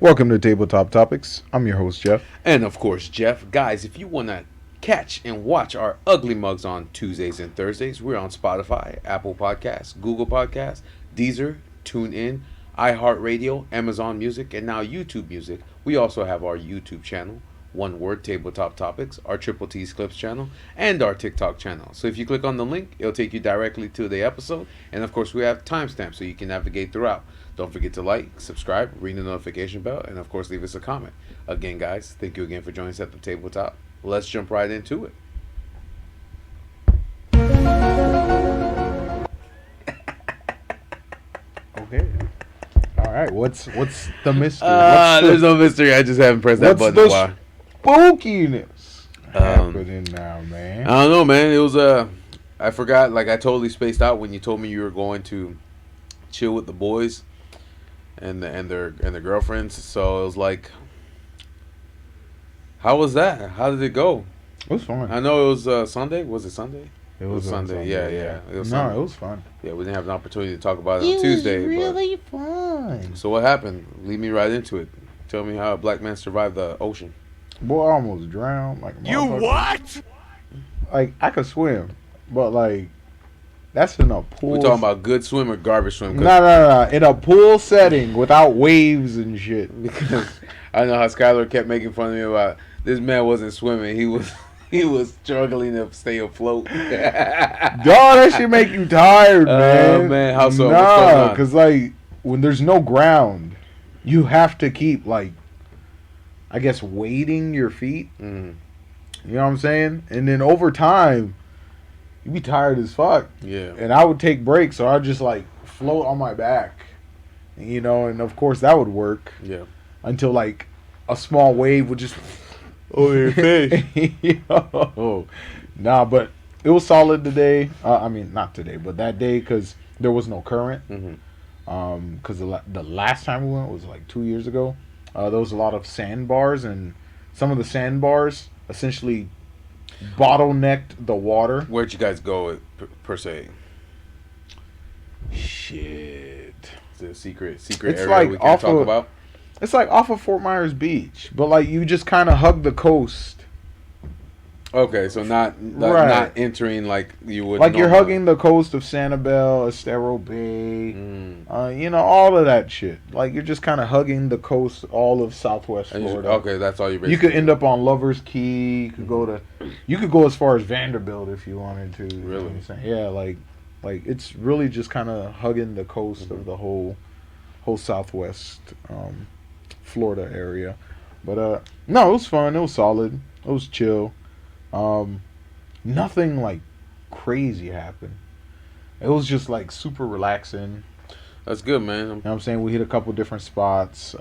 Welcome to Tabletop Topics. I'm your host, Jeph. And of course, Jeph. Guys, if you want to catch and watch our ugly mugs on Tuesdays and Thursdays, we're on Spotify, Apple Podcasts, Google Podcasts, Deezer, TuneIn, iHeartRadio, Amazon Music, and now YouTube Music. We also have our YouTube channel, One Word Tabletop Topics, our Triple T's Clips channel, and our TikTok channel. So if you click on the link, it'll take you directly to the episode. And of course, we have timestamps so you can navigate throughout. Don't forget to like, subscribe, ring the notification bell, and of course, leave us a comment. Again, guys, thank you again for joining us at the tabletop. Let's jump right into it. Okay. All right. What's the mystery? There's no mystery. I just haven't pressed that button in a while. Spookiness happening now, man? I don't know, man. It was I forgot. Like I totally spaced out when you told me you were going to chill with the boys and their girlfriends. So it was like, how was that? How did it go? It was fun. I know it was Sunday. Was it Sunday? It was Sunday. Yeah. It was Sunday. It was fun. Yeah, we didn't have an opportunity to talk about it on Tuesday. It was really fun. So what happened? Lead me right into it. Tell me how a black man survived the ocean. Boy, I almost drowned. Like a You what? Like I could swim, but like that's in a pool. We talking about good swim or garbage swim? No. In a pool setting without waves and shit. Because I know how Skylar kept making fun of me about this man wasn't swimming. He was struggling to stay afloat. Dog, that shit make you tired, man. Man, how so? Nah, because like when there's no ground, you have to keep like, I guess, weighting your feet. Mm. You know what I'm saying? And then over time, you be tired as fuck. Yeah. And I would take breaks, so I'd just like float on my back. You know, and of course that would work. Yeah. Until like a small wave would just over your face. Yo. Nah, but it was solid today. I mean, not today, but that day because there was no current. Mm-hmm. Because the last time we went was like 2 years ago. There was a lot of sandbars, and some of the sandbars essentially bottlenecked the water. Where'd you guys go per se? Shit. It's a secret It's area like we can't talk about. It's like off of Fort Myers Beach, but like you just kind of hug the coast. Okay, so not entering like you would. Like you're hugging the coast of Sanibel, Estero Bay, you know, all of that shit. Like you're just kind of hugging the coast, all of Southwest Florida. Okay, that's all you're. You could end up on Lover's Key. You could go as far as Vanderbilt if you wanted to. You know really? what I'm saying? Yeah, like it's really just kind of hugging the coast of the whole Southwest Florida area. But no, it was fun. It was solid. It was chill. Nothing like crazy happened. It was just like super relaxing. That's good, man. You know what I'm saying? We hit a couple different spots,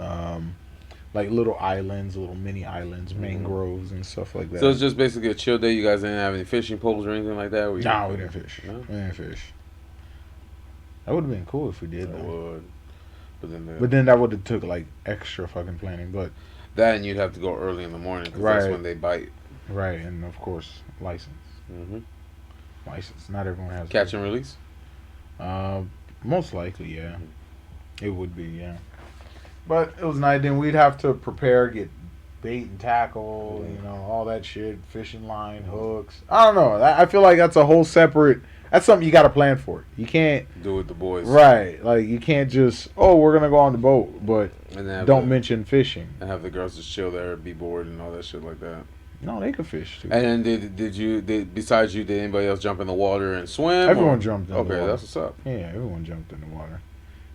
like little islands, little mini islands, mangroves and stuff like that. So it's just basically a chill day. You guys didn't have any fishing poles or anything like that? Nah, we didn't fish. No? We didn't fish. That would have been cool if we did. That would. But then that would have took like extra fucking planning. But that, and you'd have to go early in the morning because that's when they bite. Right, and of course license. Mm-hmm. License. Not everyone has. Catch and release. Most likely, yeah. It would be, yeah. But it was nice. Then we'd have to prepare, get bait and tackle, you know, all that shit, fishing line, hooks. I don't know. I feel like that's a whole separate. That's something you got to plan for. You can't do with the boys, right? Like you can't just we're gonna go on the boat, but don't mention fishing and have the girls just chill there, be bored, and all that shit like that. No, they could fish too. And then besides you, did anybody else jump in the water and swim? Everyone jumped in the water. Okay, that's what's up. Yeah, everyone jumped in the water.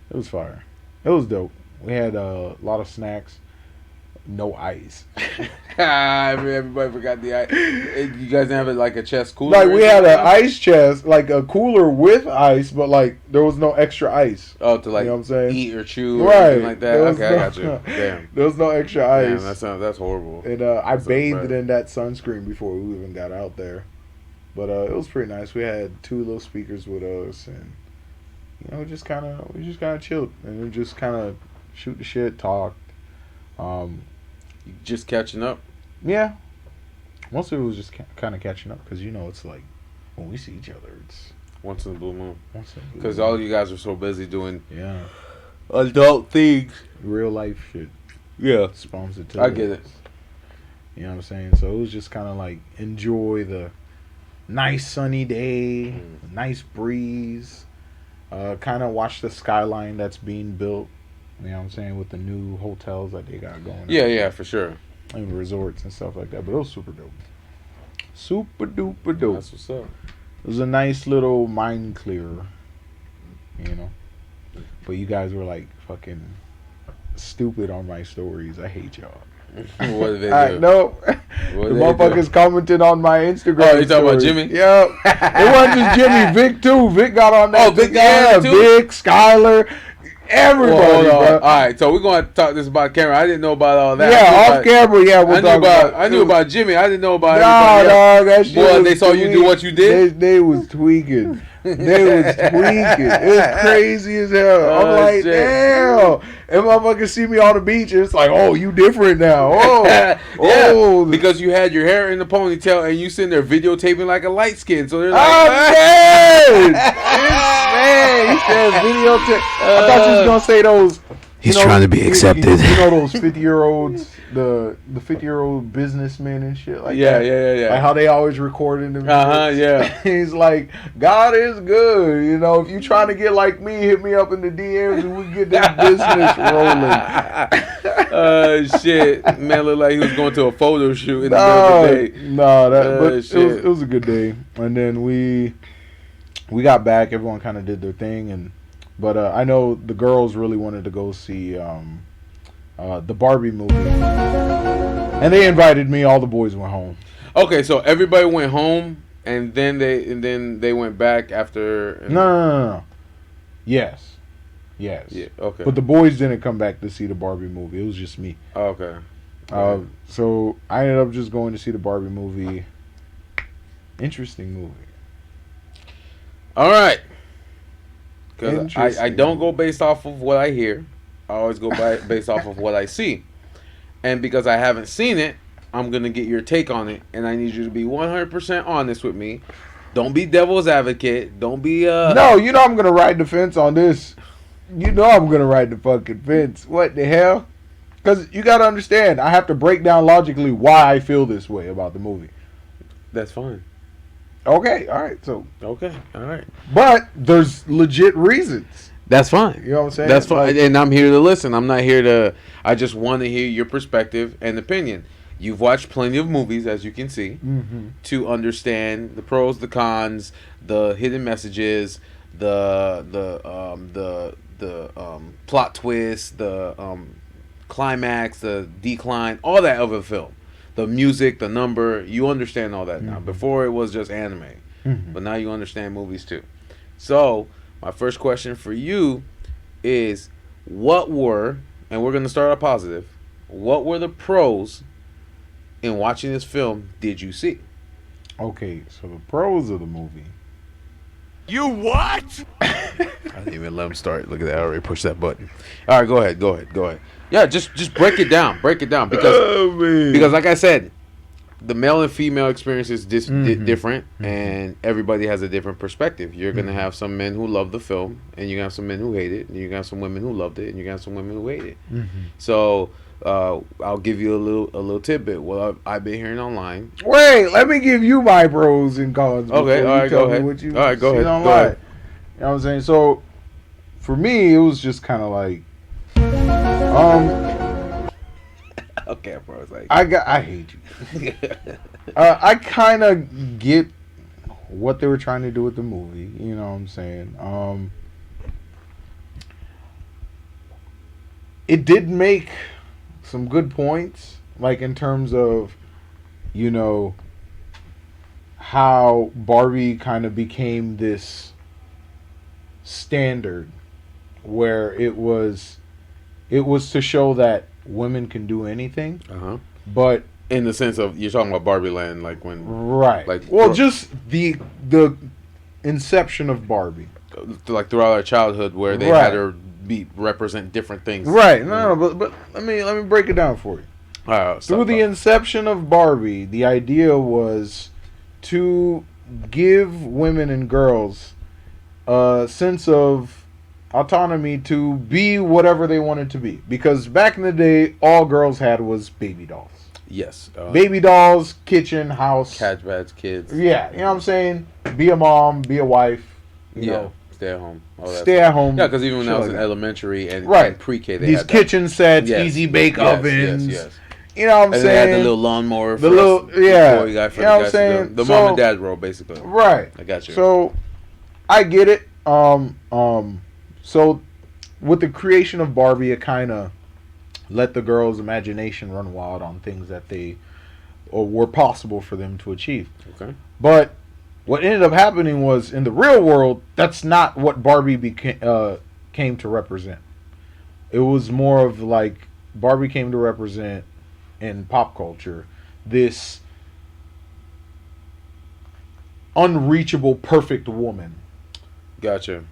It was fire. It was dope. We had a lot of snacks. No ice. Everybody forgot the ice. You guys didn't have like a chest cooler? Like we had an ice chest, like a cooler with ice, but like there was no extra ice. Oh, to like, you know what I'm saying? Eat or chew or anything like that. Okay, I got you. Damn. There was no extra ice. Damn, that's horrible. And I bathed in that sunscreen before we even got out there. But it was pretty nice. We had 2 little speakers with us, and you know, we just kind of chilled and just kind of shoot the shit, talked. You just catching up. Yeah, most of it was just kind of catching up because it's like when we see each other, it's Once in a blue moon. once in a blue Because moon. all you guys are so busy doing Yeah, adult things. real life shit Yeah. spawns it to I get it. You know what I'm saying? So it was just kind of like enjoy the nice sunny day, nice breeze. Kind of watch the skyline that's being built. You know what I'm saying, with the new hotels that they got going. Yeah, for sure. And resorts and stuff like that. But it was super dope. Super duper dope. That's what's up. It was a nice little mind clearer. But you guys were like fucking stupid on my stories. I hate y'all. What did they do? I know. The What did they motherfuckers commented on my Instagram. Oh, you talking about stories. Jimmy? Yep. It wasn't just Jimmy. Vic too. Vic got on that. Oh, Vic got yeah, on it too? Vic, Skylar, everybody. Hold on. Bro. All right, so we're going to talk this about camera. I didn't know about all that. Yeah, off camera. Yeah, we'll talk about. I knew about Jimmy. I didn't know about Nah, everybody else. dog, that shit. Boy, was they saw you do what you did? They was tweaking. They was tweaking. It's crazy as hell. I'm Oh, like, shit. damn. And motherfuckers see me on the beach. It's like, oh, you different now. Oh, Yeah, oh. because you had your hair in the ponytail and you sitting there videotaping like a light skin. So they're like, I'm dead. Man, he said videotape. I thought you was gonna say those. He's trying to be accepted. You know those 50-year-olds, the 50-year-old businessmen and shit like yeah, that. yeah. Like how they always recording them. Yeah. He's like, God is good. If you trying to get like me, hit me up in the DMs and we get this business rolling. Shit. Man looked like he was going to a photo shoot in the middle of the day. No, but Shit. it was a good day. And then we got back. Everyone kind of did their thing, but I know the girls really wanted to go see the Barbie movie, and they invited me. All the boys went home. Okay, so everybody went home and then they went back after. No. Yes. Yeah. Okay. But the boys didn't come back to see the Barbie movie. It was just me. Okay. So I ended up just going to see the Barbie movie. Interesting movie. All right. Because I Interesting. don't go based off of what I hear. I always go based off of what I see. And because I haven't seen it, I'm going to get your take on it. And I need you to be 100% honest with me. Don't be devil's advocate. Don't be... No, I'm going to ride the fence on this. I'm going to ride the fucking fence. What the hell? Because you got to understand, I have to break down logically why I feel this way about the movie. That's fine. Okay, all right. So, Okay, all right. but there's legit reasons. That's fine. You know what I'm saying? That's fine. Like, And I'm here to listen. I'm not here to... I just want to hear your perspective and opinion. You've watched plenty of movies, as you can see, to understand the pros, the cons, the hidden messages, the plot twist, the climax, the decline, all that of a film. The music, the number, you understand all that now. Before it was just anime, but now you understand movies too. So my first question for you is, what were, and we're going to start out positive, what were the pros in watching this film did you see? okay, so the pros of the movie. You what? I didn't even let him start. Look at that. I already pushed that button. All right, go ahead. Yeah, just break it down. Because like I said, the male and female experience is different, and everybody has a different perspective. You're going to have some men who love the film, and you're going to have some men who hate it, and you're going to have some women who loved it, and you're going to have some women who hate it. So I'll give you a little tidbit. Well, I've been hearing online. Wait, let me give you my pros and cons. Okay, before all you right, tell go me ahead. what you All right, go seen ahead, online. go ahead. You know what I'm saying? So, for me, it was just kind of like, Okay, bro. It's like I hate you. I kind of get what they were trying to do with the movie. You know what I'm saying? It did make some good points, like in terms of, how Barbie kind of became this standard where it was to show that women can do anything, but in the sense of you're talking about Barbie Land, like when right, like just the inception of Barbie, like throughout our childhood, where they Right. had her be represent different things. Right. No, but let me break it down for you. All right, Through the inception of Barbie, the idea was to give women and girls a sense of autonomy to be whatever they wanted to be. Because back in the day, all girls had was baby dolls. Yes. Baby dolls, kitchen, house. Catch bats, kids. Yeah, you know what I'm saying? Be a mom, be a wife. You know. Stay at home. Stay at home. Yeah, because even when I was like in elementary and right. pre-K, they these had kitchen sets, yes. easy bake ovens. Yes. You know what I'm and saying? They had the little lawnmower. The little, yeah. You know what I'm saying? The mom and dad role, basically. Right. I got you. So, I get it. So, with the creation of Barbie, it kind of let the girls' imagination run wild on things that they or were possible for them to achieve. Okay. But what ended up happening was, in the real world, that's not what Barbie came to represent. It was more of like Barbie came to represent in pop culture this unreachable perfect woman. Gotcha.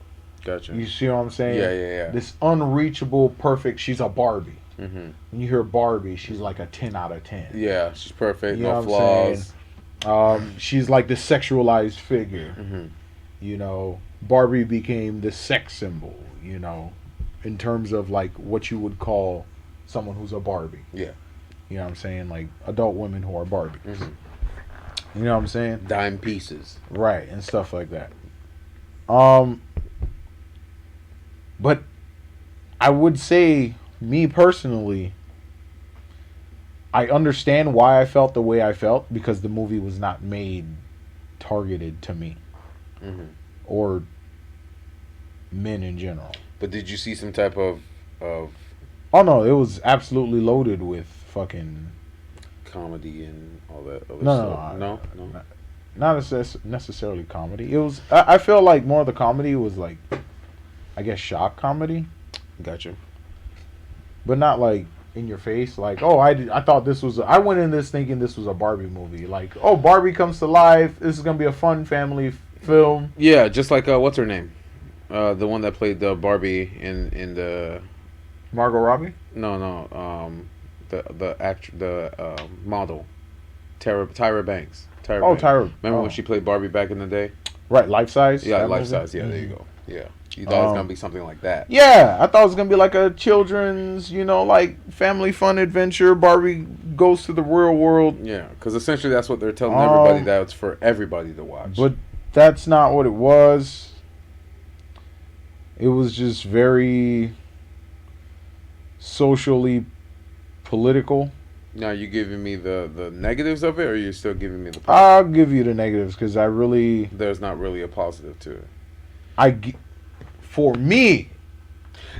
You see what I'm saying? Yeah. This unreachable perfect. She's a Barbie. Mm-hmm. When you hear Barbie, she's like a 10 out of 10. Yeah, she's perfect. You no know what flaws. She's like this sexualized figure. Mm-hmm. You know, Barbie became the sex symbol. You know, in terms of like what you would call someone who's a Barbie. Yeah. You know what I'm saying? Like adult women who are Barbies. Mm-hmm. You know what I'm saying? Dime pieces. Right, and stuff like that. But I would say, me personally, I understand why I felt the way I felt, because the movie was not made targeted to me. Mm-hmm. Or men in general. But did you see some type of Oh no, it was absolutely loaded with fucking comedy and all that other no, stuff? not necessarily comedy. It was I feel like more of the comedy was like, I guess, shock comedy. Gotcha. But not like in your face, like, oh, I thought this was I went in this thinking this was a Barbie movie. Like, oh, Barbie comes to life. This is gonna be a fun family film. Yeah, just like what's her name? The one that played the Barbie in the Margot Robbie? No, the model, Tyra Banks. Tyra. Remember when she played Barbie back in the day? Right, Life Size. Yeah, Life movie? Size. Yeah, there you go. Yeah, you thought it was gonna be something like that. Yeah, I thought it was gonna be like a children's, like family fun adventure. Barbie goes to the real world. Yeah, because essentially that's what they're telling everybody, that it's for everybody to watch. But that's not what it was. It was just very socially political. Now, you giving me the negatives of it, or are you still giving me the positives? I'll give you the negatives because there's not really a positive to it. For me,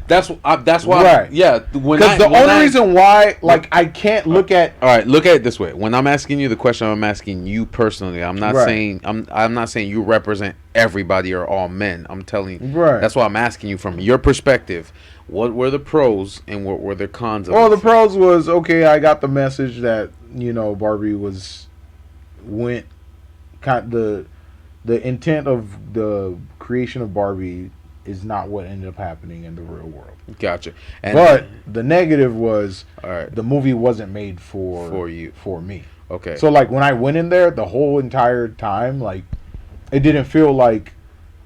that's why. Right. Yeah. Because the only reason why, I can't look at. All right, look at it this way. When I'm asking you the question, I'm asking you personally. I'm not saying I'm not saying you represent everybody or all men. I'm telling you. Right. That's why I'm asking you from your perspective. What were the pros and what were the cons of it? Well, the pros was, okay, I got the message that, Barbie the intent of the creation of Barbie is not what ended up happening in the real world. Gotcha. But the negative was, all right, the movie wasn't made for me. Okay. So when I went in there, the whole entire time, it didn't feel like,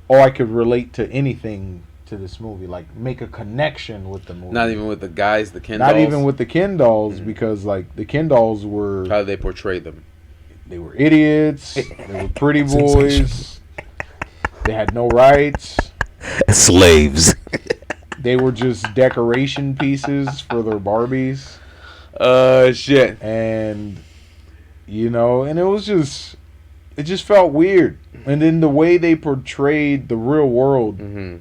I could relate to anything to this movie, make a connection with the movie. Not even with the guys, the Ken dolls? Not even with the Ken dolls, because the Ken dolls were... How did they portray them? They were idiots. They were pretty boys. They had no rights. Slaves. They were just decoration pieces for their Barbies. Shit. And, and it just felt weird. And then the way they portrayed the real world... Mm-hmm.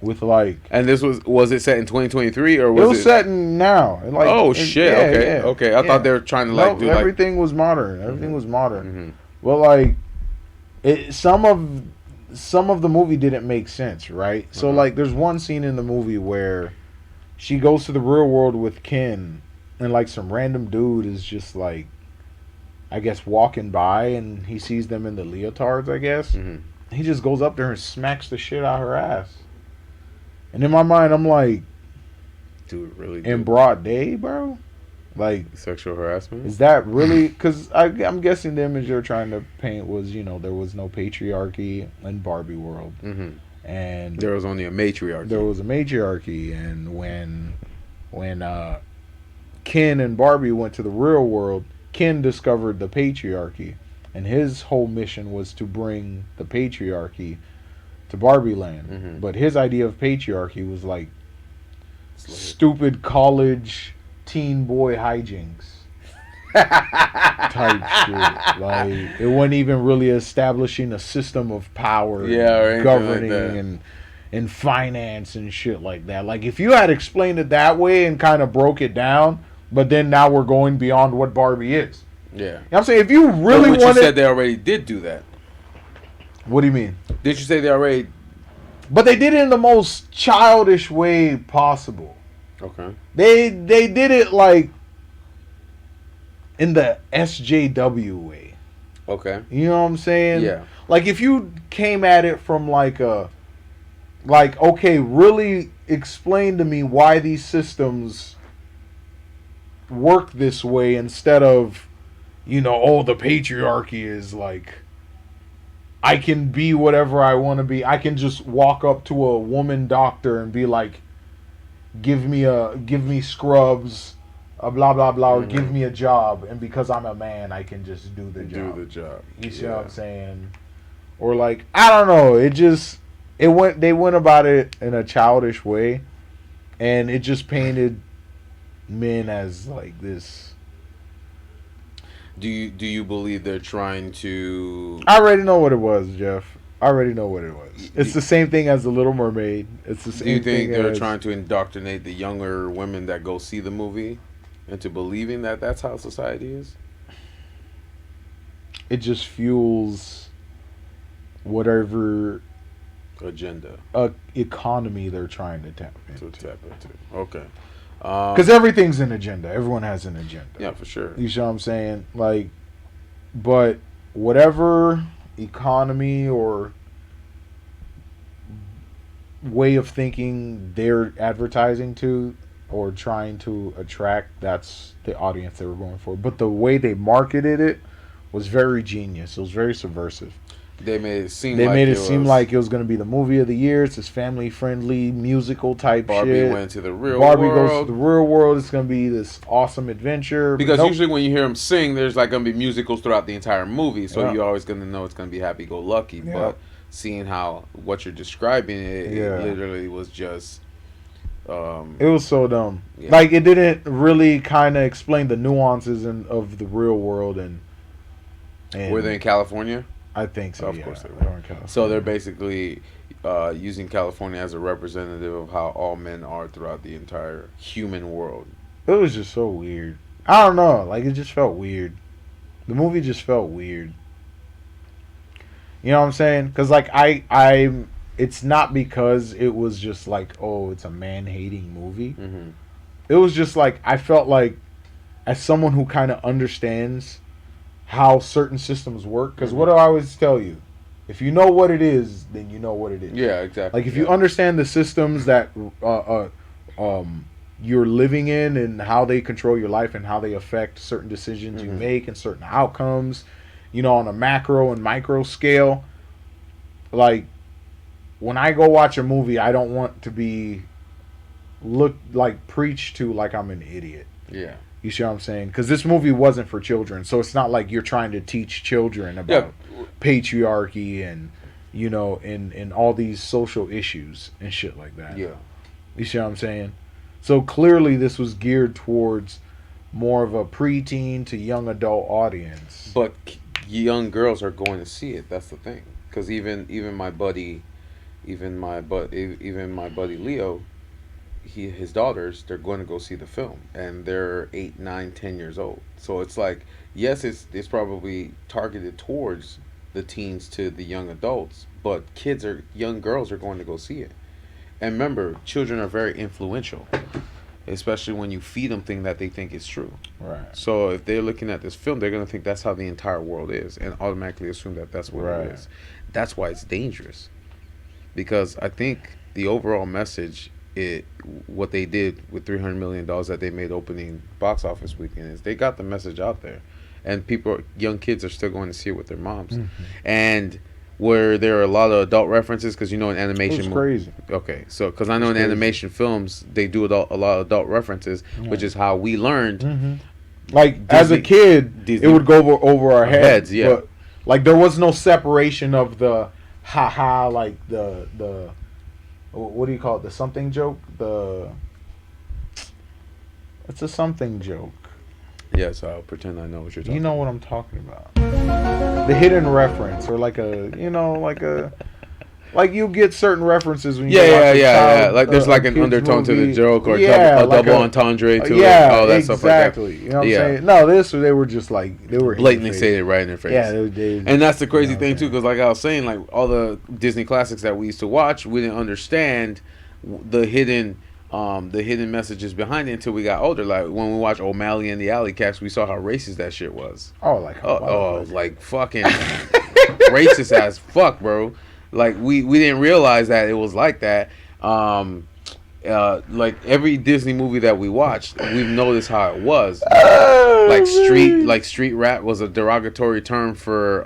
With and this was it set in 2023 or was it was set in now? Shit! Yeah, okay. I thought they were trying to do everything was modern. Everything was modern. Mm-hmm. Well, some of the movie didn't make sense, right? So there's one scene in the movie where she goes to the real world with Ken, and some random dude is just I guess walking by, and he sees them in the leotards. I guess he just goes up there and smacks the shit out of her ass. And in my mind, I'm like, Dude, really? in broad day, bro? Like, Sexual harassment? is that really? Because I'm guessing the image they're trying to paint was, there was no patriarchy in Barbie world. Mm-hmm. And There was only a matriarchy. there was a matriarchy. And when Ken and Barbie went to the real world, Ken discovered the patriarchy. And his whole mission was to bring the patriarchy to Barbie Land. Mm-hmm. But his idea of patriarchy was like stupid college teen boy hijinks type shit. Like, it wasn't even really establishing a system of power, or anything governing, like that. and finance and shit like that. Like, if you had explained it that way and kind of broke it down, but then now we're going beyond what Barbie is. Yeah. You know what I'm saying? If you really But wanted... you said they already did do that. What do you mean? Did you say they already... But they did it in the most childish way possible. Okay. They did it like in the SJW way. Okay. You know what I'm saying? Yeah. Like, if you came at it from okay, really explain to me why these systems work this way, instead of, the patriarchy is like, I can be whatever I want to be. I can just walk up to a woman doctor and be like, give me scrubs, blah blah blah, or give me a job, and because I'm a man, I can just do the job. You see what I'm saying? Or like, I don't know. They went about it in a childish way, and it just painted men as like this. Do you believe they're trying to... I already know what it was, Jeph. I already know what it was. It's the same thing as The Little Mermaid. It's the same thing. Do you think they're trying to indoctrinate the younger women that go see the movie into believing that that's how society is? It just fuels whatever Agenda economy they're trying to tap into. Okay. Because everything's an agenda. Everyone has an agenda. Yeah, for sure. You see what I'm saying? Like, but whatever economy or way of thinking they're advertising to or trying to attract, that's the audience they were going for. But the way they marketed it was very genius. It was very subversive. They made it seem like it was going to be the movie of the year. It's this family-friendly musical type Barbie shit. went to the real Barbie world. goes to the real world. It's going to be this awesome adventure. Because usually when you hear them sing, there's like going to be musicals throughout the entire movie. So Yeah. you're always going to know it's going to be happy-go-lucky. Yeah. But seeing what you're describing, it literally was just... it was so dumb. Yeah. Like, it didn't really kind of explain the nuances of the real world. And Were they in California? I think so, Of course they were. in California. So they're basically using California as a representative of how all men are throughout the entire human world. It was just so weird. I don't know. Like, it just felt weird. The movie just felt weird. You know what I'm saying? Because, like, it's not because it was just like, oh, it's a man-hating movie. Mm-hmm. It was just like, I felt like, as someone who kind of understands how certain systems work, because what do I always tell you? If you know what it is, then you know what it is. Yeah, exactly. Like, if you understand the systems that you're living in and how they control your life and how they affect certain decisions you make and certain outcomes, on a macro and micro scale, like, when I go watch a movie, I don't want to be preached to like I'm an idiot. Yeah. You see what I'm saying? Because this movie wasn't for children, so it's not like you're trying to teach children about patriarchy and, and all these social issues and shit like that. Yeah. You see what I'm saying? So clearly this was geared towards more of a preteen to young adult audience. But young girls are going to see it. That's the thing. Because even my buddy Leo, his daughters, they're going to go see the film, and they're 8, 9, 10 years old. So it's like, yes, it's probably targeted towards the teens to the young adults, but young girls are going to go see it. And remember, children are very influential, especially when you feed them things that they think is true. Right. So if they're looking at this film, they're going to think that's how the entire world is, and automatically assume that that's what it is. That's why it's dangerous. Because I think the overall message, what they did with $300 million that they made opening box office weekend is they got the message out there, and young kids are still going to see it with their moms, and where there are a lot of adult references because in animation, It's crazy. Okay, so because I know in animation films they do a lot of adult references, which is how we learned. Like as a kid, it would go over our heads. Yeah. But, like there was no separation of the haha, like the what do you call it? The something joke. It's a something joke. Yes, I'll pretend I know what you're talking. You know what I'm talking about? The hidden reference, or like like you get certain references when you watch a child, Like there's like an kid's undertone to the movie. joke, or Yeah, a like double entendre to it, all that stuff like that. Exactly. You know what I'm saying? No, they were just like they were Blatantly say it right in their face. Yeah, and that's the crazy thing too, because like I was saying, like all the Disney classics that we used to watch, we didn't understand the hidden messages behind it until we got older. Like when we watched O'Malley and the Alley Cats, we saw how racist that shit was. Like fucking racist as fuck, bro. Like we didn't realize that it was like that. Like every Disney movie that we watched, we've noticed how it was. Like street rat was a derogatory term for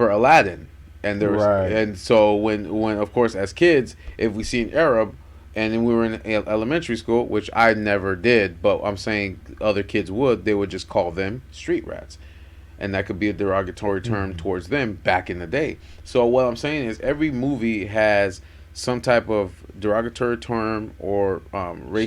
Aladdin, and there was, and so when of course as kids, if we seen Arab, and then we were in elementary school, which I never did, but I'm saying other kids would, they would just call them street rats. And that could be a derogatory term towards them back in the day. So what I'm saying is every movie has some type of derogatory term or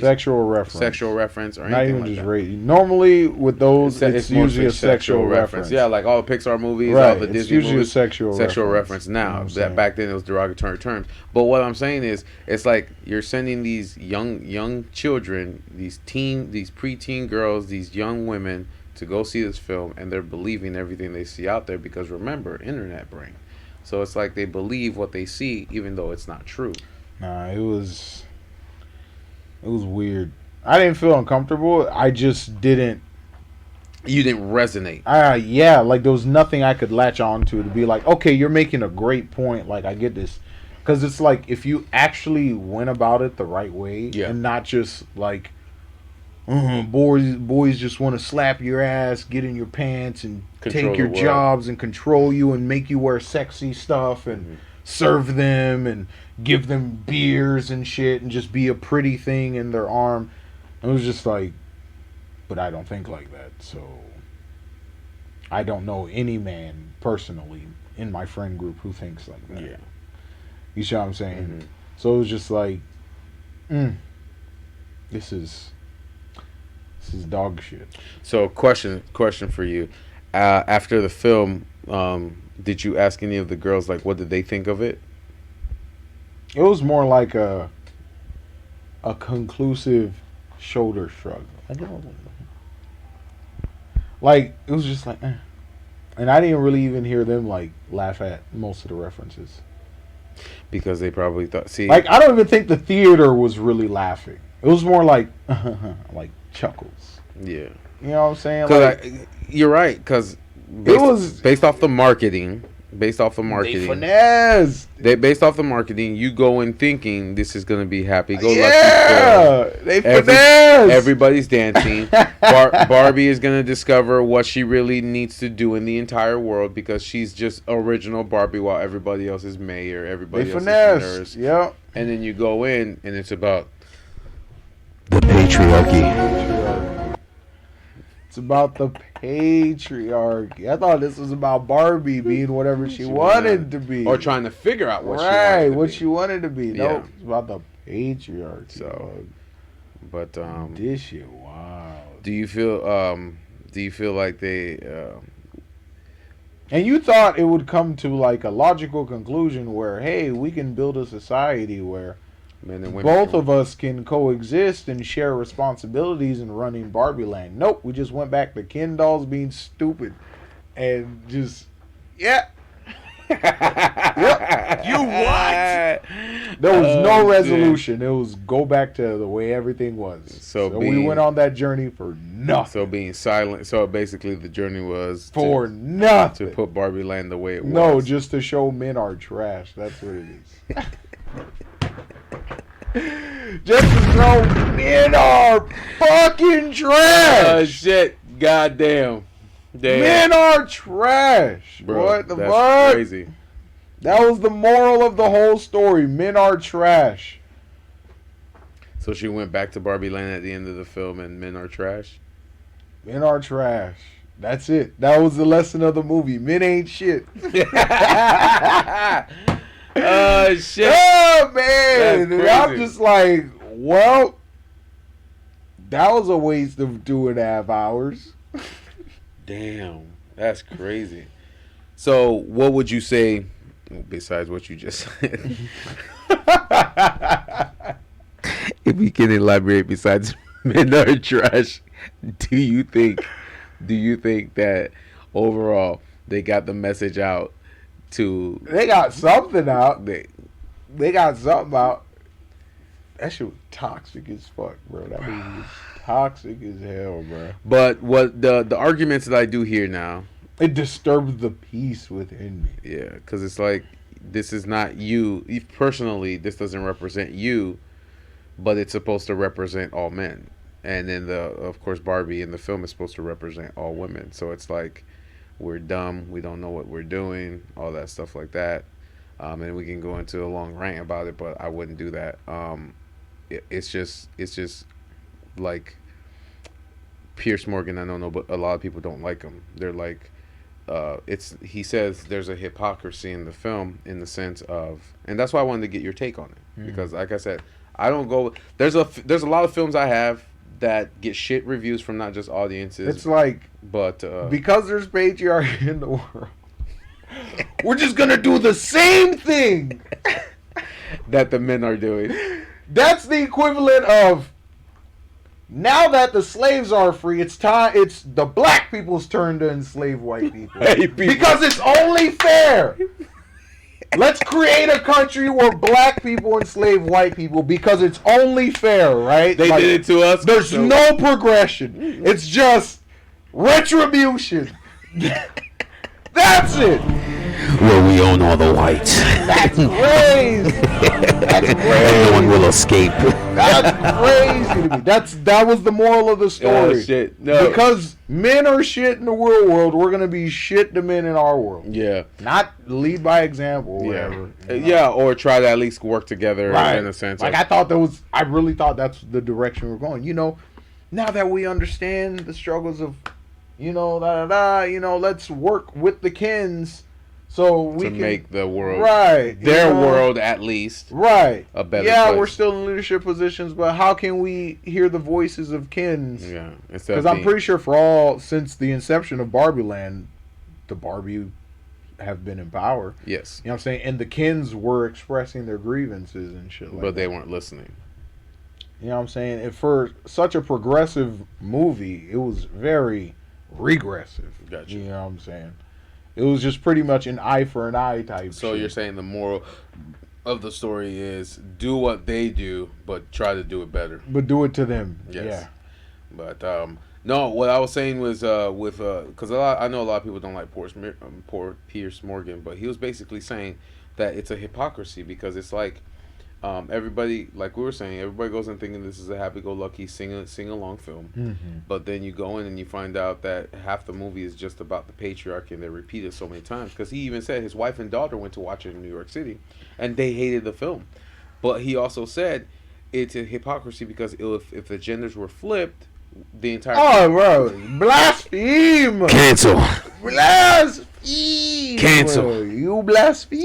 sexual reference, or not anything even like just that. race. Normally with those, it's usually a sexual reference. Yeah, like all the Pixar movies, right. all the Disney it's usually movies, a sexual reference now. That back then it was derogatory terms. But what I'm saying is, it's like you're sending these young children, these preteen girls, these young women to go see this film, and they're believing everything they see out there because remember, internet brain. So it's like they believe what they see, even though it's not true. Nah, it was weird. I didn't feel uncomfortable. I just didn't. You didn't resonate. Yeah, like there was nothing I could latch on to be like, okay, you're making a great point. Like I get this, because it's like if you actually went about it the right way, and not just like, boys just want to slap your ass, get in your pants, and take your jobs and control you and make you wear sexy stuff and serve them and give them beers and shit and just be a pretty thing in their arm. It was just like, but I don't think like that. So I don't know any man personally in my friend group who thinks like that. Yeah. You see what I'm saying? So it was just like, this is dog shit. So question for you. After the film, did you ask any of the girls, like, what did they think of it? It was more like a conclusive shoulder shrug. Like, it was just like, And I didn't really even hear them, like, laugh at most of the references. Because they probably thought, like, I don't even think the theater was really laughing. It was more like, like, chuckles. Yeah. You know what I'm saying? Like, you're right, because it was based off the marketing. They finesse. Based off the marketing, you go in thinking this is gonna be happy go lucky. Yeah, they finesse. Everybody's dancing. Barbie is gonna discover what she really needs to do in the entire world because she's just original Barbie, while everybody else is mayor. Everybody else is nurse. Yeah. And then you go in, and it's about the patriarchy. It's about the patriarchy. I thought this was about Barbie being whatever she wanted to be, or trying to figure out what she wanted to be. No, it's about the patriarchy. So, but this shit, wow. Do you feel like they? And you thought it would come to like a logical conclusion where, hey, we can build a society where men and women both of us can coexist and share responsibilities in running Barbie Land. Nope, we just went back to Ken dolls being stupid and just yep. You what? There was no resolution. It was go back to the way everything was. So we went on that journey for nothing. So being silent. So basically, the journey was for nothing to put Barbie Land the way it was. No, just to show men are trash. That's what it is. Just to know men are fucking trash. Shit. Goddamn. Damn. Men are trash. Bro, What the that's fuck? crazy. That was the moral of the whole story. Men are trash. So she went back to Barbie Land at the end of the film, and men are trash. Men are trash. That's it. That was the lesson of the movie. Men ain't shit. Oh shit. Oh man. That's And I'm crazy. just like, well, that was a waste of 2.5 hours. Damn, that's crazy. So, what would you say besides what you just said? If you can elaborate, besides men are trash, do you think that overall they got the message out to They got something out. they? They got something out. That shit was toxic as fuck, bro. That movie was toxic as hell, bro. But what the arguments that I do hear now, It disturbed the peace within me. yeah, because it's like this is not you personally. This doesn't represent you, but it's supposed to represent all men. And then of course, Barbie in the film is supposed to represent all women. So it's like we're dumb, we don't know what we're doing, all that stuff like that. And we can go into a long rant about it, but I wouldn't do that. It's just like Pierce Morgan. I don't know, but a lot of people don't like him. They're like, he says there's a hypocrisy in the film in the sense of, and that's why I wanted to get your take on it, because like I said, I don't go. There's a lot of films I have that get shit reviews from not just audiences. It's like, but because there's patriarchy in the world, we're just gonna do the same thing. that the men are doing. That's the equivalent of, now that the slaves are free, it's the black people's turn to enslave white people. Hey, people. Because it's only fair. Let's create a country where black people enslave white people because it's only fair, right? They did it to us. There's so- no progression. It's just retribution. That's it. Where we own all the whites. That's crazy. That's And no crazy. one will escape. That's crazy to me. That was the moral of the story. Shit. No. Because men are shit in the real world, we're gonna be shit to men in our world. Yeah. Not lead by example or Yeah. whatever. Yeah, or try to at least work together Right. in a sense. Like I really thought that's the direction we're going. Now that we understand the struggles of, let's work with the kins so we to can make the world, right their world at least, right a better yeah place. we're still in leadership positions, but how can we hear the voices of kins? Yeah, Because I'm pretty sure since the inception of Barbie Land, the Barbie have been in power. Yes, You know what I'm saying? And the kins were expressing their grievances and shit like but that. they weren't listening. You know what I'm saying? And for such a progressive movie, it was very regressive. Gotcha. You know what I'm saying? It was just pretty much an eye for an eye type So shit. you're saying the moral of the story is do what they do, but try to do it better. But do it to them. Yes. But no, what I was saying was because I know a lot of people don't like poor Pierce Morgan, but he was basically saying that it's a hypocrisy because it's like everybody, like we were saying, everybody goes in thinking this is a happy-go-lucky sing-along film, Mm-hmm. but then you go in and you find out that half the movie is just about the patriarchy, and they repeat it so many times. Because he even said his wife and daughter went to watch it in New York City, and they hated the film. But he also said it's a hypocrisy because if the genders were flipped, the entire Oh, bro. Blaspheme. Cancel. Blaspheme. Cancel. Bro. You blaspheme.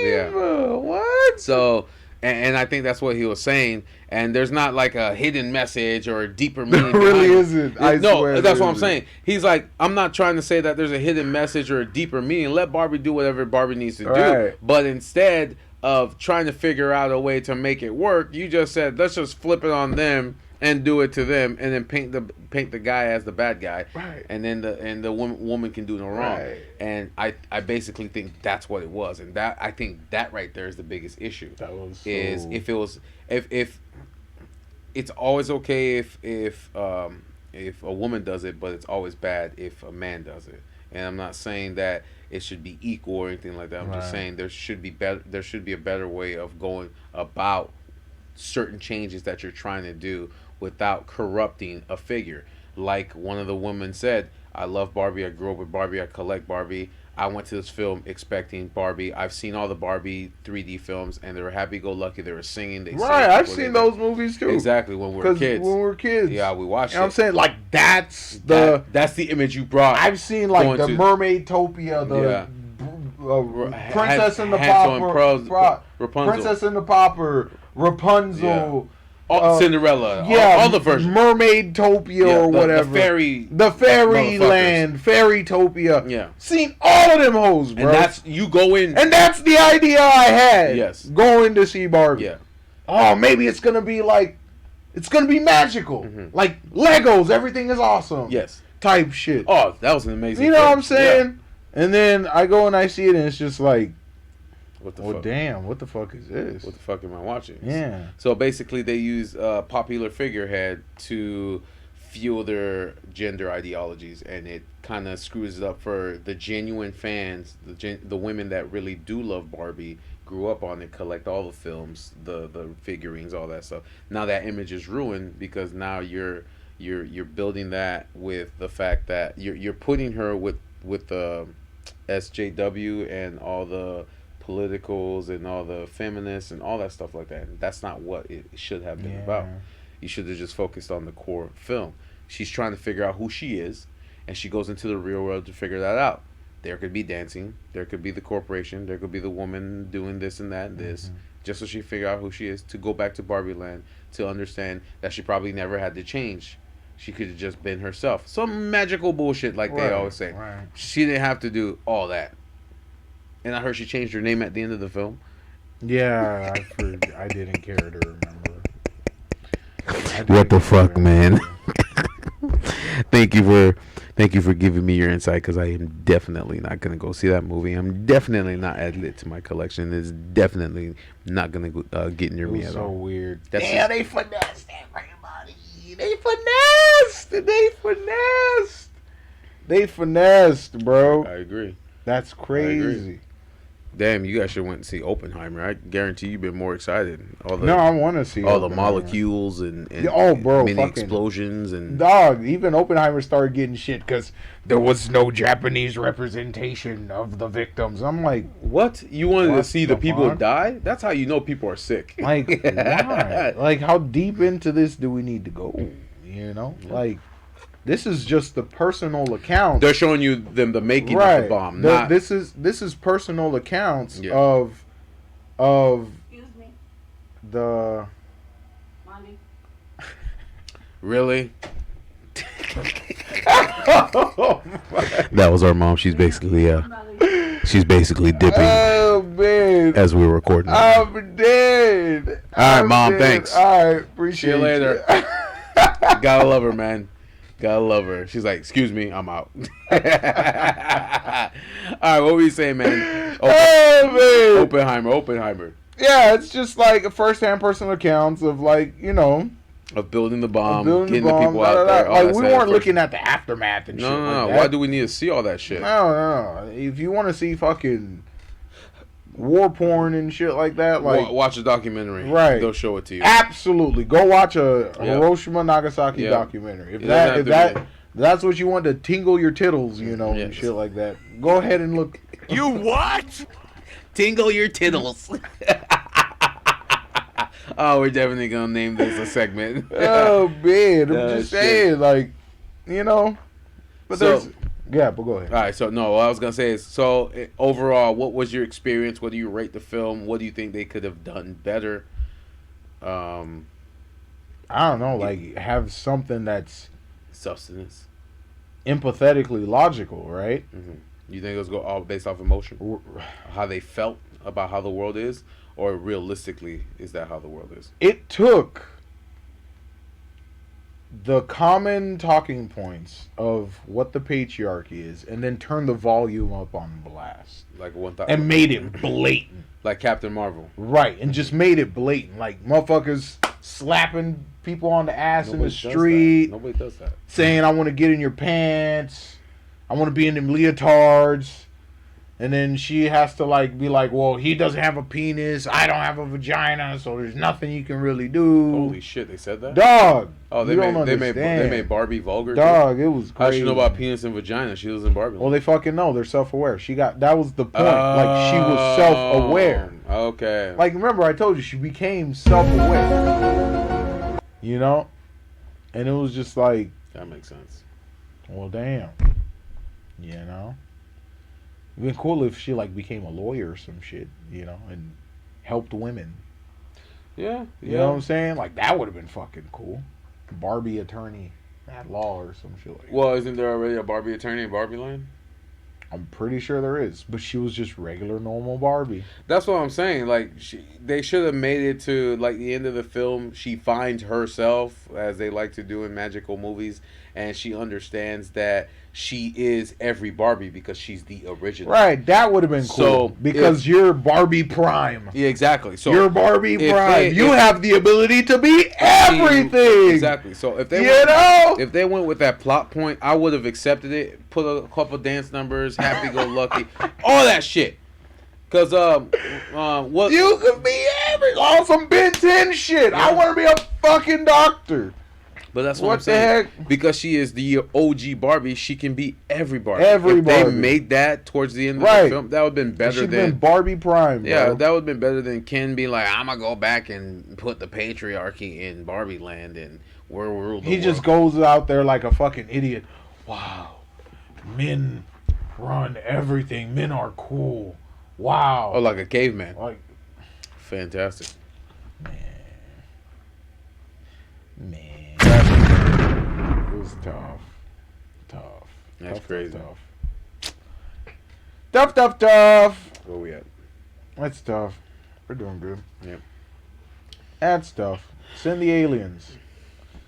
Yeah. What? So, and I think that's what he was saying. And there's not like a hidden message or a deeper meaning. There really behind it. isn't. I No, swear that's there what I'm isn't. saying. He's like, I'm not trying to say that there's a hidden message or a deeper meaning. Let Barbie do whatever Barbie needs to do. Right. But instead of trying to figure out a way to make it work, you just said, let's just flip it on them and do it to them, and then paint the guy as the bad guy, Right. and then the woman can do no wrong. Right. And I basically think that's what it was, and that I think that right there is the biggest issue. That was Is so- if it's always okay if a woman does it, but it's always bad if a man does it. And I'm not saying that it should be equal or anything like that. I'm just Right. saying there should be a better way of going about certain changes that you're trying to do without corrupting a figure. Like one of the women said, I love Barbie, I grew up with Barbie, I collect Barbie. I went to this film expecting Barbie. I've seen all the Barbie 3D films, and they were happy-go-lucky. They were singing. They Right, I've seen those movies too. Exactly, when we were kids. When we were kids. Yeah, we watched you know what I'm saying? Like, that's the image you brought. I've seen, like, the Mermaid-topia, Princess and the Pauper, Rapunzel. Princess and the Pauper, Rapunzel. Cinderella, yeah, all the versions. Mermaid-topia or whatever. The Fairyland, Fairytopia. Yeah. Seen all of them hoes, bro. And that's, you go in. And that's the idea I had. Yes. Going to see Barbie. Yeah. Oh, maybe it's going to be like, it's going to be magical. Mm-hmm. Like Legos, everything is awesome. Yes. Type shit. Oh, that was an amazing You know film. what I'm saying? Yeah. And then I go and I see it and it's just like, what the well, fuck? Damn, what the fuck is this? What the fuck am I watching? Yeah. So basically, they use a popular figurehead to fuel their gender ideologies, and it kind of screws it up for the genuine fans, the women that really do love Barbie, grew up on it, collect all the films, the figurines, all that stuff. Now that image is ruined because now you're building that with the fact that you're putting her with the SJW and all the politicals and all the feminists and all that stuff like that. And that's not what it should have been about. You should have just focused on the core film. She's trying to figure out who she is, and she goes into the real world to figure that out. There could be dancing, there could be the corporation, there could be the woman doing this and that and this, just so she figure out who she is, to go back to Barbie Land, to understand that she probably never had to change. She could have just been herself. Some magical bullshit like they always say. Right. She didn't have to do all that. And I heard she changed her name at the end of the film. Yeah, I didn't care to remember. What the fuck, man? Thank you for giving me your insight, because I am definitely not gonna go see that movie. I'm definitely not adding it to my collection. It's definitely not gonna get near me at all. So weird. Damn, they finessed everybody. They finessed, bro. I agree. That's crazy. Damn, you guys should went and see Oppenheimer. I guarantee you've been more excited. I want to see all the molecules and mini explosions and dog. Even Oppenheimer started getting shit because there was no Japanese representation of the victims. I'm like, what? You wanted to see the people die? That's how you know people are sick. Like, why? Like, how deep into this do we need to go? You know, like. This is just the personal accounts. They're showing you the making of the bomb. This is personal accounts of Excuse me. The Mommy. Really? That was our mom. She's basically dipping. Oh man! As we were recording. I'm dead. All right, Mom. Thanks. All right, appreciate you later. Gotta love her, man. Gotta love her. She's like, excuse me, I'm out. All right, what were you saying, man? Oppenheimer. Yeah, it's just like a first-hand personal accounts of, like, you know, of building the bomb, getting the people out there. Like, we weren't looking at the aftermath and shit. No. Why do we need to see all that shit? No. If you want to see fucking war porn and shit like that, like, watch a documentary. Right. They'll show it to you. Absolutely. Go watch a Hiroshima Nagasaki documentary. If that's what you want to tingle your tittles, you know, and shit like that. Go ahead and look. You what? Tingle your tittles. Oh, we're definitely gonna name this a segment. Oh man, I'm just saying, like, you know. But but go ahead. All right, so no, what I was gonna say is, so overall, what was your experience? What do you rate the film? What do you think they could have done better? I don't know, like, have something that's substance, empathetically logical, right? Mm-hmm. You think it was all based off emotion, how they felt about how the world is, or realistically, is that how the world is? It took the common talking points of what the patriarchy is, and then turn the volume up on blast, like 1,000, and made it blatant, like Captain Marvel, right? And just made it blatant, like motherfuckers slapping people on the ass in the street. Nobody does that. Saying, "I want to get in your pants. I want to be in them leotards." And then she has to like be like, well, he doesn't have a penis, I don't have a vagina, so there's nothing you can really do. Holy shit, they said that? Dog. Oh, they made Barbie vulgar. Dog, it was crazy. How does she know about penis and vagina? She lives in Barbie. Well, they fucking know. They're self-aware. That was the point. Like, she was self-aware. Okay. Like, remember I told you, she became self-aware. You know? And it was just like... That makes sense. Well, damn. You know? It'd been cool if she, like, became a lawyer or some shit, you know, and helped women. Yeah. You know what I'm saying? Like, that would have been fucking cool. Barbie attorney at law or some shit like that. Well, isn't there already a Barbie attorney in Barbie Land? I'm pretty sure there is, but she was just regular, normal Barbie. That's what I'm saying. Like, they should have made it to, like, the end of the film. She finds herself, as they like to do in magical movies, and she understands that she is every Barbie because she's the original. Right, that would have been cool. So, because you're Barbie Prime. Yeah, exactly. So you're Barbie Prime. You have the ability to be everything. Exactly. So if they if they went with that plot point, I would have accepted it. Put a couple dance numbers, happy go lucky, all that shit. Cause what you could be on some Ben 10 shit. I want to be a fucking doctor. But that's what I'm saying. Heck? Because she is the OG Barbie, she can be every Barbie. If they made that towards the end of the film, that would have been better than Barbie Prime. Yeah, bro. that would have been better than Ken being like, I'm gonna go back and put the patriarchy in Barbie Land and we're rule the world. He just goes out there like a fucking idiot. Wow, men run everything. Men are cool. Wow. Oh, like a caveman. Like, fantastic. Man. It was tough. That's crazy. Tough. Where we at? That's tough. We're doing good. Yep. That's tough. Send the aliens.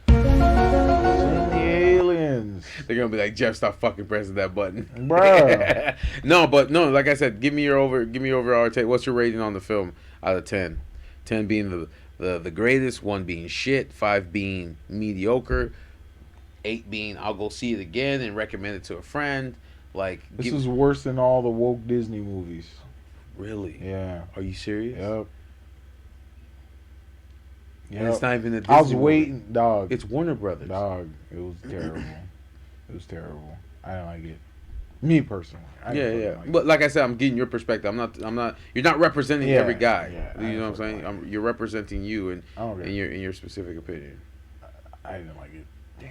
Send the aliens. They're gonna be like, Jeph, stop fucking pressing that button, bruh. No, like I said, give me your overall take. What's your rating on the film out of 10? 10 being the greatest, 1 being shit, 5 being mediocre, 8 being I'll go see it again and recommend it to a friend. Like, this is worse than all the woke Disney movies. Really? Yeah. Are you serious? Yep. And it's not even a Disney I was waiting, movie. dog. It's Warner Brothers. Dog, it was terrible. It was terrible. I didn't like it. Me personally. Yeah. But like I said, I'm getting your perspective. I'm not. You're not representing every guy. Yeah, you know what I'm saying? You're representing you and in your specific opinion. I didn't like it. Damn.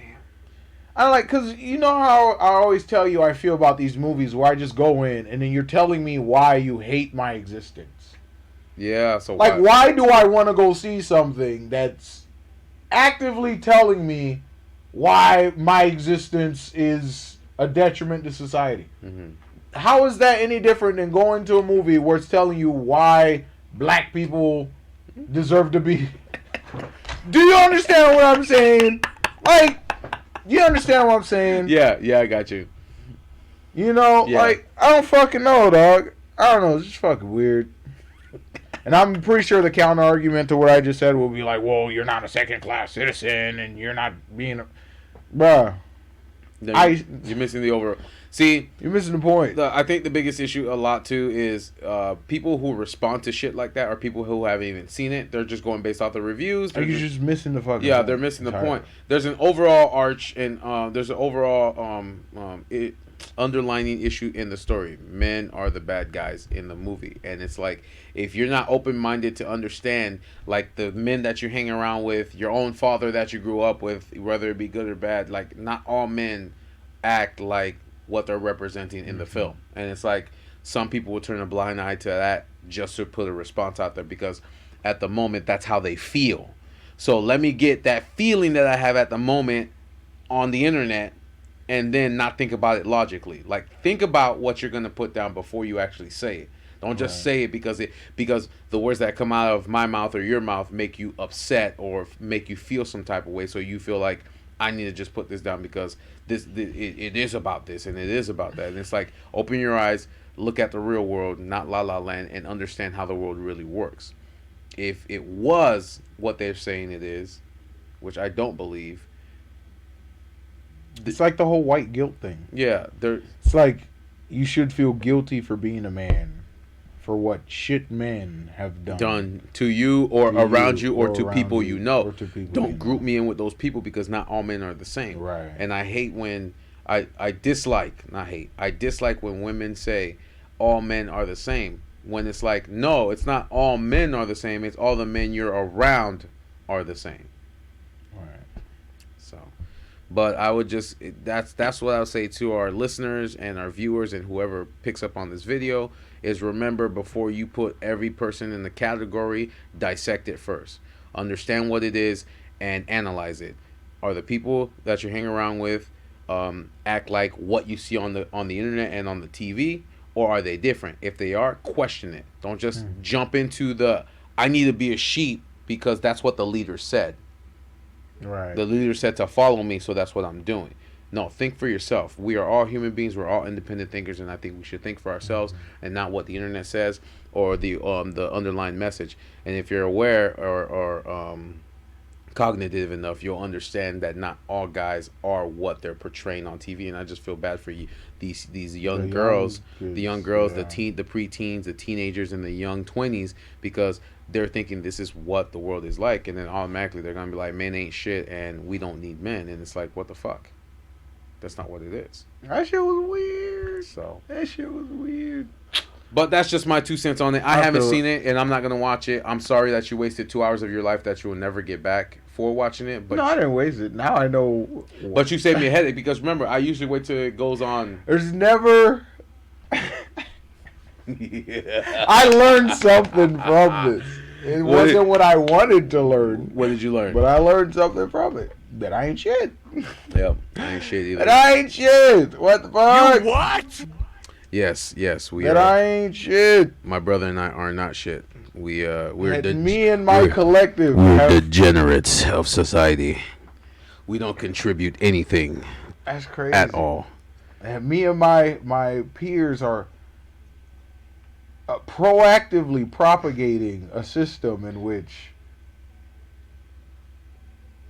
I like, cause you know how I always tell you I feel about these movies where I just go in and then you're telling me why you hate my existence. Yeah. So like, why do I want to go see something that's actively telling me why my existence is a detriment to society? Mm-hmm. How is that any different than going to a movie where it's telling you why black people deserve to be? Do you understand what I'm saying? Like, you understand what I'm saying? Yeah, I got you. You know, like, I don't fucking know, dog. I don't know. It's just fucking weird. And I'm pretty sure the counter argument to what I just said will be like, well, you're not a second-class citizen and you're not being a... Bruh. You're missing the overall... See, you're missing the point. I think the biggest issue a lot too is people who respond to shit like that are people who haven't even seen it. They're just going based off the reviews. You're just missing the fucking point. They're missing the point. There's an overall arch and there's an overall underlining issue in the story. Men are the bad guys in the movie, and it's like if you're not open-minded to understand, like the men that you hang around with, your own father that you grew up with, whether it be good or bad, like not all men act like what they're representing in the film. And it's like some people will turn a blind eye to that just to put a response out there because at the moment that's how they feel. So let me get that feeling that I have at the moment on the internet and then not think about it logically. Like, think about what you're going to put down before you actually say it. Don't just say it because the words that come out of my mouth or your mouth make you upset or make you feel some type of way, so you feel like I need to just put this down because it is about this and it is about that. And it's like, open your eyes, look at the real world, not La La Land, and understand how the world really works. If it was what they're saying it is, which I don't believe. It's like the whole white guilt thing. Yeah. It's like, you should feel guilty for being a man, for what shit men have done to you or To around you you or or to around people you you know. or to people Don't you group know. me in with those people because not all men are the same. Right. And I hate when I dislike, not hate. I dislike when women say all men are the same. When it's like, no, it's not all men are the same. It's all the men you're around are the same. Right. So, but I would just that's what I would say to our listeners and our viewers and whoever picks up on this video is remember before you put every person in the category, dissect it first. Understand what it is and analyze it. Are the people that you're hanging around with act like what you see on the internet and on the TV, or are they different? If they are, question it. Don't just jump into the I need to be a sheep because that's what the leader said. Right. The leader said to follow me, so that's what I'm doing. No, think for yourself. We are all human beings. We're all independent thinkers, and I think we should think for ourselves and not what the internet says or the underlying message. And if you're aware or cognitive enough, you'll understand that not all guys are what they're portraying on TV. And I just feel bad for you, these young girls, the young girls, yeah. the preteens, the teenagers, and the young 20s, because they're thinking this is what the world is like, and then automatically they're gonna be like, men ain't shit, and we don't need men, and it's like, what the fuck? That's not what it is. That shit was weird. So, That shit was weird. but that's just my 2 cents on it. I I haven't feel seen it, and I'm not gonna watch it. I'm sorry that you wasted 2 hours of your life that you will never get back for watching it. But No, I didn't waste it. Now I know. but you saved me a headache because remember, I usually wait till it goes on. There's never. Yeah. I learned something from this. It wasn't what I wanted to learn, What did you learn? but I learned something from it. That I ain't shit. Yep, I ain't shit either. That I ain't shit. What the fuck? What? Yes, we That are. I ain't shit. My brother and I are not shit. We're Me and my collective We're have, degenerates of society. we don't contribute anything that's crazy. at all. And me and my peers are proactively propagating a system in which,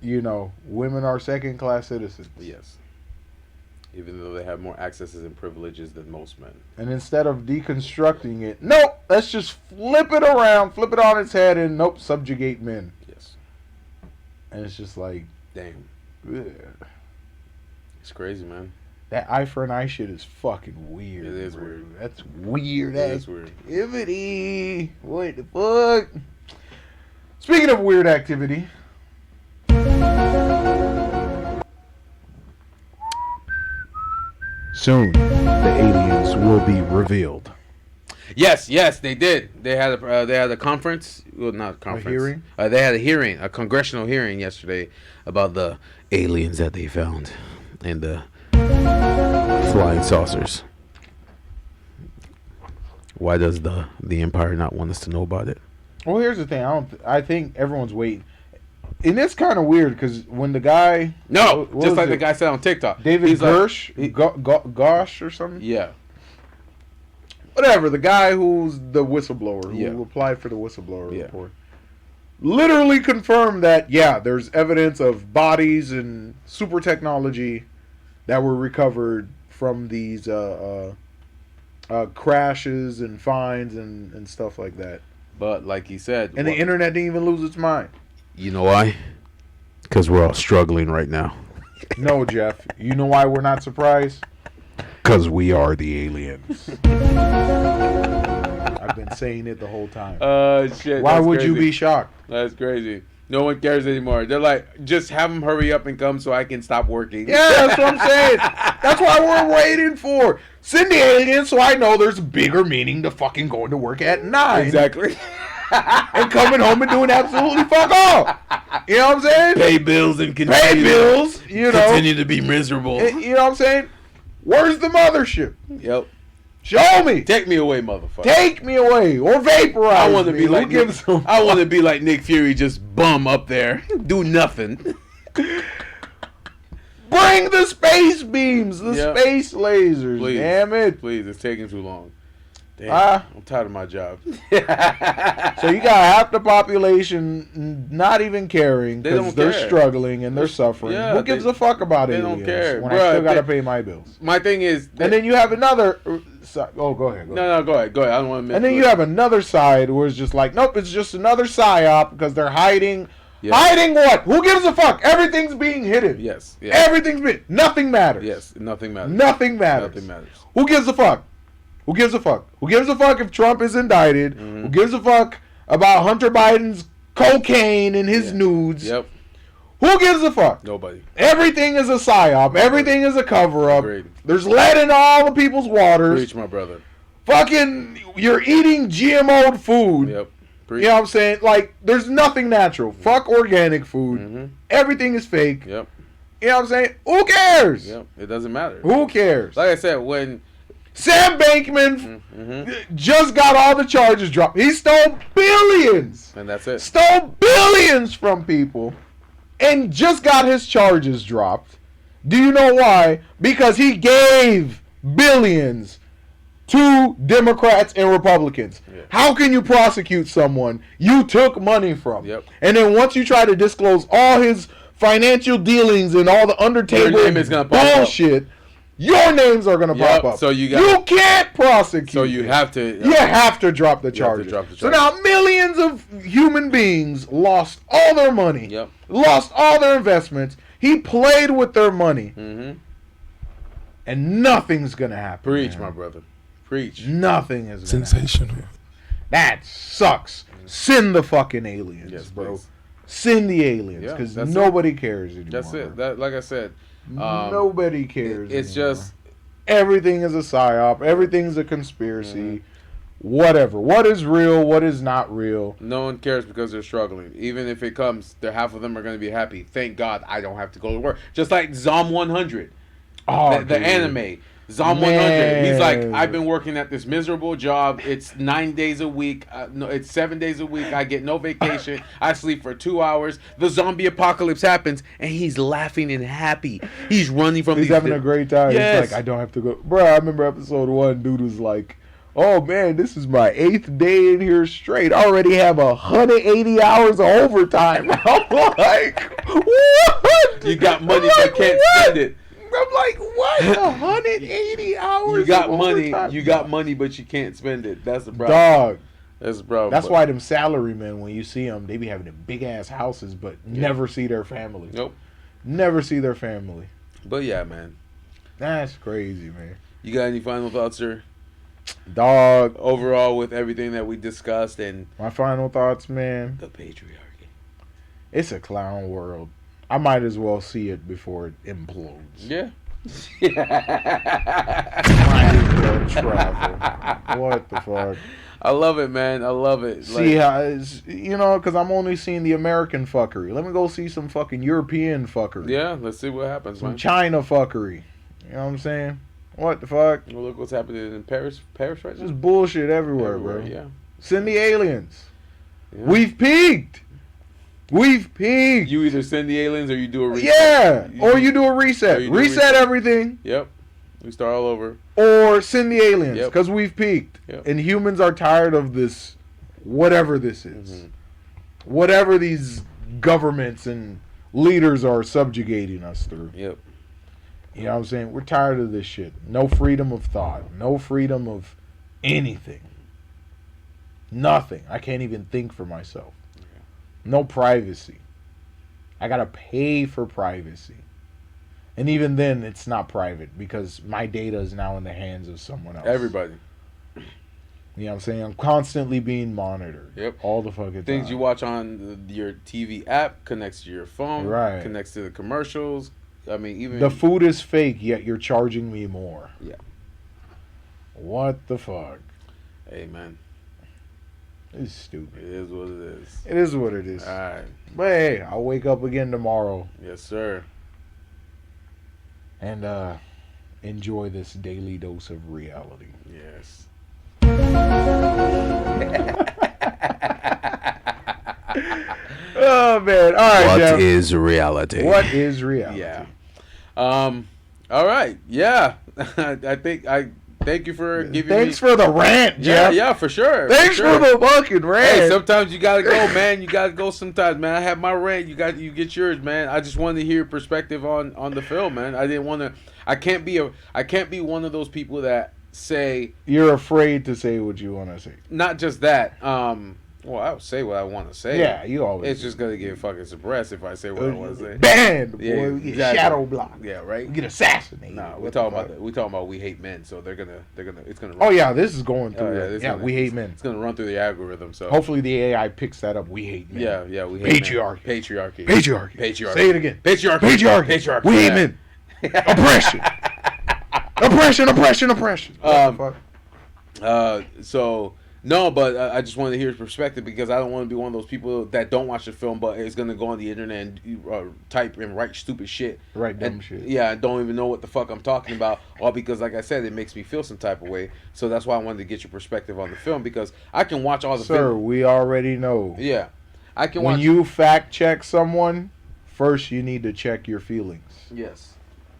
you know, women are second-class citizens. Yes. Even though they have more accesses and privileges than most men. And instead of deconstructing it, nope, let's just flip it around, flip it on its head, and nope, subjugate men. Yes. And it's just like, Damn. ugh. It's crazy, man. That eye for an eye shit is fucking weird. It is bro. weird. That's weird It is weird. activity. What the fuck? Speaking of weird activity. Soon, the aliens will be revealed. Yes, they did. They had a conference. Well, not a conference. hearing? They had a hearing, a congressional hearing yesterday about the aliens that they found and the flying saucers. Why does the Empire not want us to know about it? Well, here's the thing. I think everyone's waiting. And it's kind of weird because when the guy... No, what just was like the it? guy said on TikTok. David He's like- Gersh, Gosh or something? yeah. Whatever, the guy who's the whistleblower, who Yeah. applied for the whistleblower Yeah. report, literally confirmed that, yeah, there's evidence of bodies and super technology that were recovered from these crashes and finds and stuff like that. But like he said, And the internet didn't even lose its mind. You know why? Because we're all struggling right now. No, Jeff. You know why we're not surprised? Because we are the aliens. I've been saying it the whole time. shit. Why that's would you crazy. be shocked? That's crazy. No one cares anymore. They're like, just have them hurry up and come so I can stop working. Yeah, that's what I'm saying. That's why we're waiting for. Send the aliens so I know there's bigger meaning to fucking going to work at 9. Exactly. And coming home and doing absolutely fuck all. You know what I'm saying? Pay bills and Pay continue, bills, you know. continue to be miserable. You know what I'm saying? Where's the mothership? Yep. Show me. Take me away, motherfucker. Take me away or vaporize I want to me. be Who like gives a I want to be like Nick Fury, just bum up there, do nothing. Bring the space beams, the Yeah. space lasers. Please. Damn it. Please, it's taking too long. Damn, I'm tired of my job. So you got half the population not even caring They don't because they're care. struggling and they're suffering. Yeah, Who gives a fuck about they aliens don't care. when Bruh, I still got to they- pay my bills? My thing is, And then you have another. Oh, go ahead. no, go ahead. I don't want to. And then you have another side where it's just like, nope, it's just another psyop because they're hiding. Yeah. Hiding what? Who gives a fuck? Everything's being hidden. Yes. Everything's being. Nothing matters. Yes. Nothing matters. Nothing matters. Nothing matters. Who gives a fuck? Who gives a fuck? Who gives a fuck if Trump is indicted? Mm-hmm. Who gives a fuck about Hunter Biden's cocaine and his nudes? Yep. Who gives a fuck? Nobody. Everything is a psyop. Everything is a cover up. Agreed. There's lead in all the people's waters. Preach, my brother. Fucking, you're eating GMO'd food. Yep. Preach. You know what I'm saying? Like, there's nothing natural. Fuck organic food. Mm-hmm. Everything is fake. Yep. You know what I'm saying? Who cares? Yep. It doesn't matter. Who cares? Like I said, when Sam Bankman mm-hmm. just got all the charges dropped. He stole billions. and that's it. Stole billions from people and just got his charges dropped. Do you know why? Because he gave billions to Democrats and Republicans. Yeah. How can you prosecute someone you took money from? Yep. And then once you try to disclose all his financial dealings and all the under Your table name is gonna pop up. bullshit, your names are going to Yep, pop up. so you can't prosecute. So you him. have to. You have to drop the You have to charges. drop the So charges. now millions of human beings lost all their money. Yep. Lost all their investments. He played with their money. Mm-hmm. And nothing's going to happen. Preach, man. my brother. Preach. Nothing is going to happen. Sensational. That sucks. Send the fucking aliens, Yes, bro. please. Send the aliens Yeah, because that's nobody cares anymore. That's it. That, like I said, Nobody cares. it's anymore. just Everything is a psyop. Everything's a conspiracy. Mm-hmm. Whatever. What is real? What is not real? no one cares because they're struggling. Even if it comes, half of them are going to be happy. Thank God I don't have to go to work. Just like Zom 100, Oh, the dude. anime. Zom 100. He's like, Man. I've been working at this miserable job. It's 9 days a week. No, it's 7 days a week. I get no vacation. I sleep for 2 hours. The zombie apocalypse happens, and he's laughing and happy. He's running from. He's these having a great time. Yes. He's like, I don't have to go. Bro, I remember episode 1. Dude was like, oh man, this is my 8th day in here straight. I already have 180 hours of overtime. I'm like, what? You got money I'm but like, can't what? spend it. I'm like, what? 180 hours. You got of money. overtime? You got money, but you can't spend it. That's the problem. Dog. That's the problem. That's but- why them salarymen, when you see them, they be having the big ass houses, but never see their family. Nope. Never see their family. But yeah, man. That's crazy, man. You got any final thoughts, sir? Dog. Overall, with everything that we discussed and My final thoughts, man. the patriarchy. It's a clown world. I might as well see it before it implodes. Yeah. Might as well travel. What the fuck? I love it, man. I love it. See how it's, because I'm only seeing the American fuckery. Let me go see some fucking European fuckery. Yeah, let's see what happens, Some man. China fuckery. You know what I'm saying? What the fuck? Well, look what's happening in Paris right now. Just bullshit everywhere, Everywhere, bro. yeah. Send the aliens. Yeah. We've peaked. We've peaked. You either send the aliens or you do a reset. Yeah. Or you do a reset. Or you do a Reset reset. everything. Yep. We start all over. Or send the aliens. Yep. Because we've peaked. Yep. And humans are tired of this, whatever this is. Mhm. Whatever these governments and leaders are subjugating us through. Yep. You know what I'm saying? We're tired of this shit. No freedom of thought. No freedom of anything. Nothing. I can't even think for myself. No privacy. I gotta pay for privacy. And even then, it's not private because my data is now in the hands of someone else. Everybody. You know what I'm saying? I'm constantly being monitored. Yep. All the fucking Things time. you watch on your TV app connects to your phone. Right. Connects to the commercials. I mean, even The food is fake, yet you're charging me more. Yeah. What the fuck? Hey, man. It's stupid. It is what it is. It is what it is. All right. But hey, I'll wake up again tomorrow Yes, sir. and enjoy this daily dose of reality. Yes. Oh man! All right, What Jeff. is reality? What is reality? Yeah. All right. Yeah. I think Thank you for giving Thanks me. for the rant, Yeah, Jeff. yeah, for sure. Thanks for, sure. for the fucking rant. Hey, sometimes you gotta go, man. You gotta go sometimes, man. I have my rant. You get yours, man. I just wanted to hear your perspective on the film, man. I didn't want to. I can't be one of those people that say You're afraid to say what you want to say. not just that. Well, I would say what I want to say. Yeah, you always. It's just gonna get fucking suppressed if I say what I want to say. Banned, boy. Yeah, We get exactly. shadow blocked. Yeah, right. We get assassinated. Nah, we What talking the fuck? about we talking about we hate men, so they're gonna it's gonna. Oh yeah, this is going Oh, through. this Yeah, gonna- we hate men. It's gonna run through the algorithm. So Hopefully the AI picks that up. We hate men. yeah, we hate Patriarchy. men. Patriarchy. Patriarchy. Say it again. Patriarchy. Patriarchy. We hate men. Oppression. Oppression. What the fuck? So no, but I just wanted to hear his perspective because I don't want to be one of those people that don't watch the film, but is gonna go on the internet and type and write stupid shit. Right, dumb and, shit. Yeah, I don't even know what the fuck I'm talking about, all because, like I said, it makes me feel some type of way. So that's why I wanted to get your perspective on the film because I can watch all the. Sir, we already know. Yeah, I can. When watch... you fact check someone, first you need to check your feelings. Yes.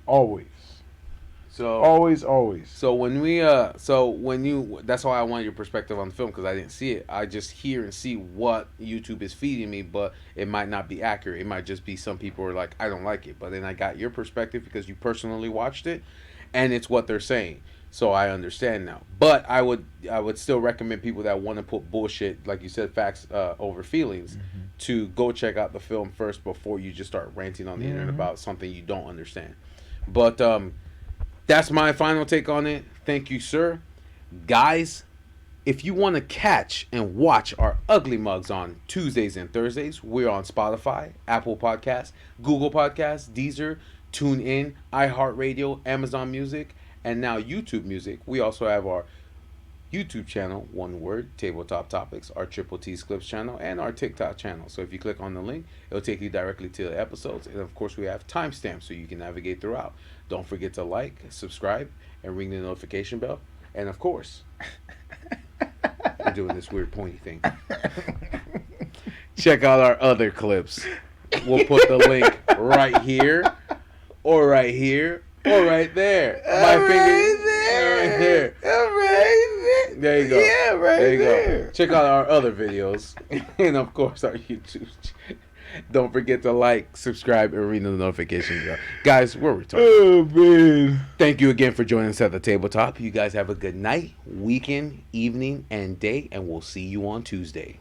Always. So Always. So when you, that's why I wanted your perspective on the film because I didn't see it. I just hear and see what YouTube is feeding me, but it might not be accurate. It might just be some people are like, I don't like it, but then I got your perspective because you personally watched it, and it's what they're saying. So I understand now. But I would still recommend people that want to put bullshit, like you said, facts over feelings, to go check out the film first before you just start ranting on the internet about something you don't understand. But that's my final take on it. Thank you, sir. Guys, if you want to catch and watch our ugly mugs on Tuesdays and Thursdays, we're on Spotify, Apple Podcasts, Google Podcasts, Deezer, TuneIn, iHeartRadio, Amazon Music, and now YouTube Music. We also have our YouTube channel, one word, Tabletop Topics, our Triple T's Clips channel, and our TikTok channel. So if you click on the link, it'll take you directly to the episodes. And of course, we have timestamps so you can navigate throughout. Don't forget to like, subscribe, and ring the notification bell. And of course, we're doing this weird pointy thing. Check out our other clips. We'll put the link right here, or right here, or right there. My finger right there. There you go. Yeah, right there you there. go. Check out our other videos, and of course our YouTube. Don't forget to like, subscribe, and ring the notification bell. Guys, we're retarded. Oh man. Thank you again for joining us at the tabletop. You guys have a good night, weekend, evening, and day, and we'll see you on Tuesday.